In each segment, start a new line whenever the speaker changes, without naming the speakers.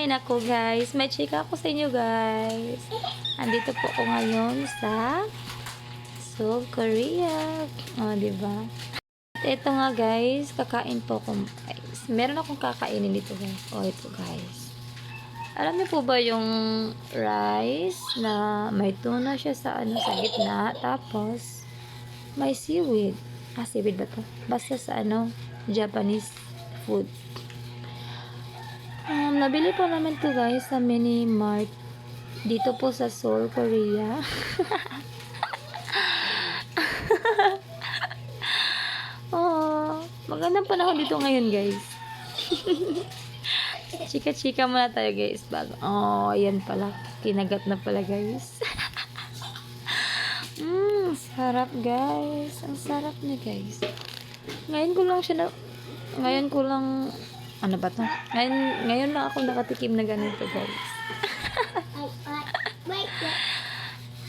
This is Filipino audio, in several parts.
Ay, naku guys. May chika ako sa inyo guys. Andito po ako ngayon sa Seoul, Korea. O, diba? At ito nga guys, kakain po ako guys. Meron akong kakainin dito guys. O, ito guys. Alam niyo po ba yung rice na may tuna siya sa sa gitna, tapos may seaweed. Seaweed ba to? Basta sa Japanese food. Nabili po namin to guys sa Mini Mart dito po sa Seoul, Korea. Oh, magandang panahon dito ngayon guys. Chika-chika muna tayo guys bago. Oh, ayan pala. Kinagat na pala guys. Sarap guys. Ang sarap niya guys. Ngayon ko lang ano ba to? Ngayon lang ako nakatikim na ganito guys.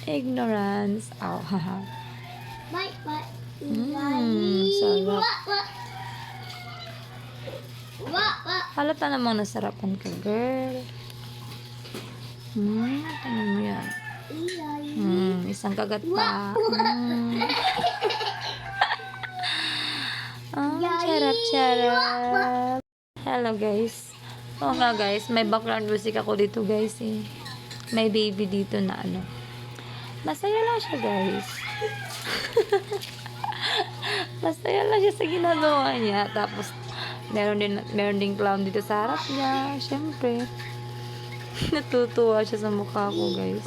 Ignorance. Oh, haha. Sarap. Halata namang nasarapan ka, girl. Ano mo yan? Isang kagat pa. Charap. Hello guys. Oo nga guys, may background music ako dito guys eh. May baby dito na Masaya lang siya guys. Masaya lang siya sa ginagawa niya. Tapos, meron din clown dito sa harap niya. Siyempre. Natutuwa siya sa mukha ko guys.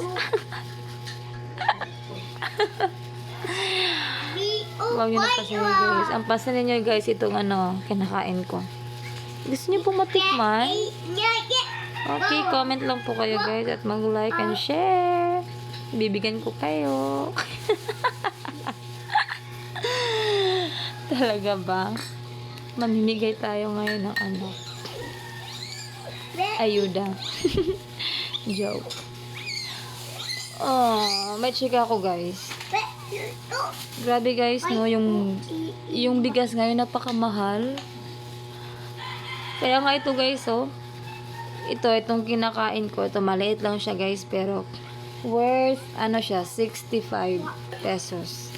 Huwag nyo na pasaya guys. Ang pasanin nyo guys itong kinakain ko. Gusto nyo pong matikman? Okay, comment lang po kayo guys at mag-like and share. Bibigyan ko kayo. Talaga ba? Mamimigay tayo ngayon ng ayuda. Joke. Oh, may chika ako guys. Grabe guys, no, yung bigas ngayon napakamahal. Kaya nga ito guys, itong kinakain ko, ito maliit lang siya guys, pero worth, siya, 65 pesos.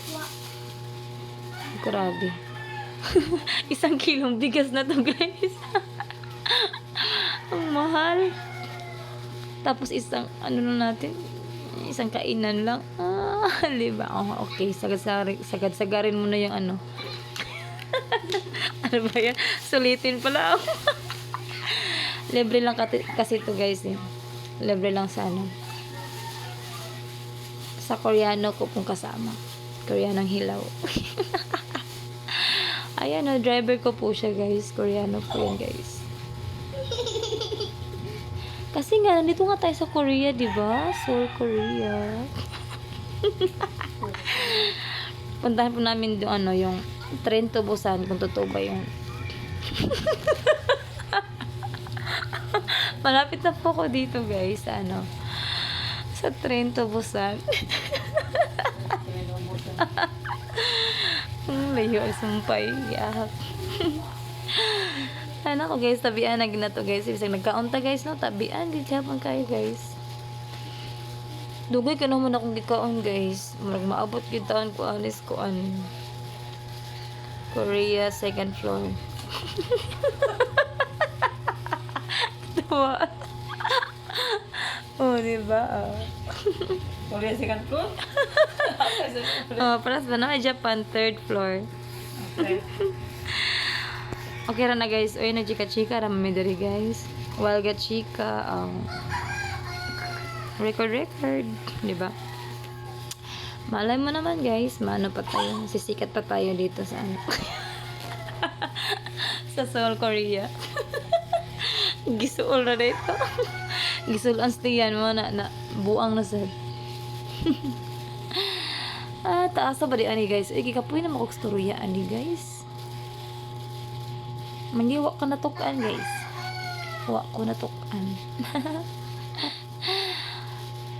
Grabe. 1 kilong bigas na to guys. Ang mahal. Tapos isang isang kainan lang. Diba? Oh, okay, sagad-sagarin mo na yung ano ba yan? Sulitin pala ako. Libre lang kasi ito guys eh. Libre lang sa sa Koreano ko pong kasama. Koreanong hilaw. Ayan driver ko po siya guys. Koreano po yan guys. Kasi nga, nandito nga tayo sa Korea, diba? Seoul, Korea. Puntahan po namin yung Tren to Busan, kung totoo ba yun. Malapit na po ko dito guys, sa Tren to Busan. Layo, sumpay. Yahap. Ako guys, tabian na ginato guys. Ibig nagkaunta guys, no? Tabian, gigapang kayo guys. Dugay ka naman akong gikaon guys. Marag maabot kita ko anis ko Korea 2nd floor. Tawa. Oh, diba?
Korea 2nd floor?
Paras ba na? Japan 3rd floor.
Okay.
Okay ra na guys. Oy, nagchika-chika ra mamidari guys. Walga chika. Record. Diba? Malay mo naman guys. Maano pa tayo. Sisikat pa tayo dito sa sa Seoul, Korea. Gisuol na dito. Gisuol ang stiyan mo na buang na sad. Taasa ba di ani guys? Gikapoy na makokstorya ani guys. Mangiwa ka natukan guys. Wa ko natukan.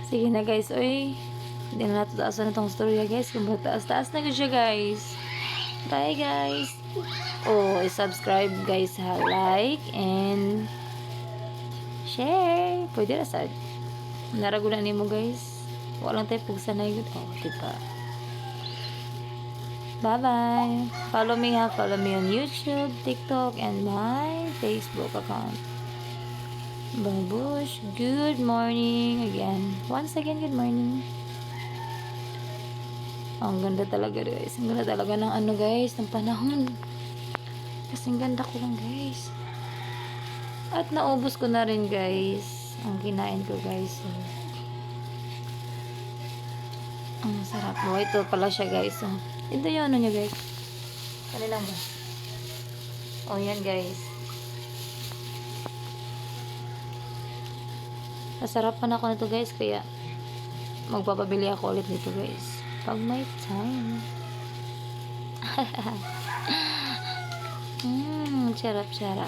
Sige na guys. Oy. Hindi na nato taasan na tong storya guys. Kung taas na ko siya guys. Bye guys. Oh, subscribe guys ha. Like and share. Pwede na sa naragunan nimo guys. Walang tayo pugsa na yun. Oh, diba? Bye-bye. Follow me ha. Follow me on YouTube, TikTok, and my Facebook account. Babush, good morning again. Once again, good morning. Ang ganda talaga guys. Ang ganda talaga ng ano guys, ng panahon. Kasing ganda ko lang guys. At naubos ko na rin guys. Ang kinain ko guys. So, ang sarap. Oh, ito pala siya guys. So, ito yung ano niya guys. Kanilang ba? Oh, yan guys. Nasarapan ako nito guys. Kaya magpapabili ako ulit nito guys. Pag may time. Sarap.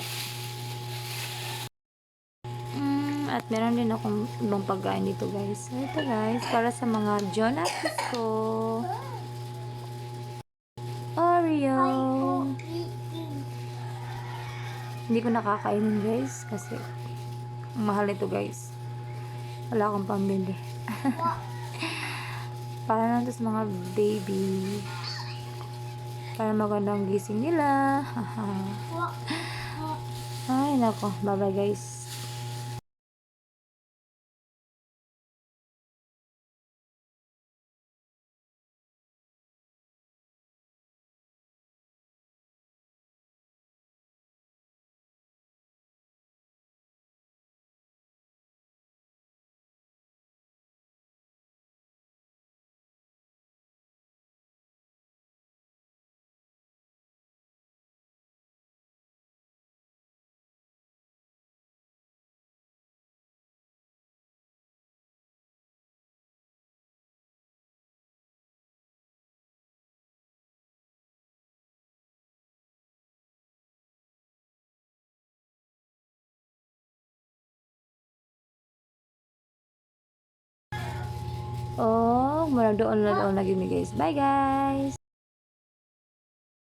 At meron din akong ibang pagkain dito guys. So, ito guys, para sa mga Jonas ko. Oreo. Hindi ko nakakainin guys kasi mahal ito guys. Wala akong pambili. Para lang sa mga baby. Para magandang gising nila. Ay nako, bye bye guys. Oh, mula doon lagi ni guys. Bye guys.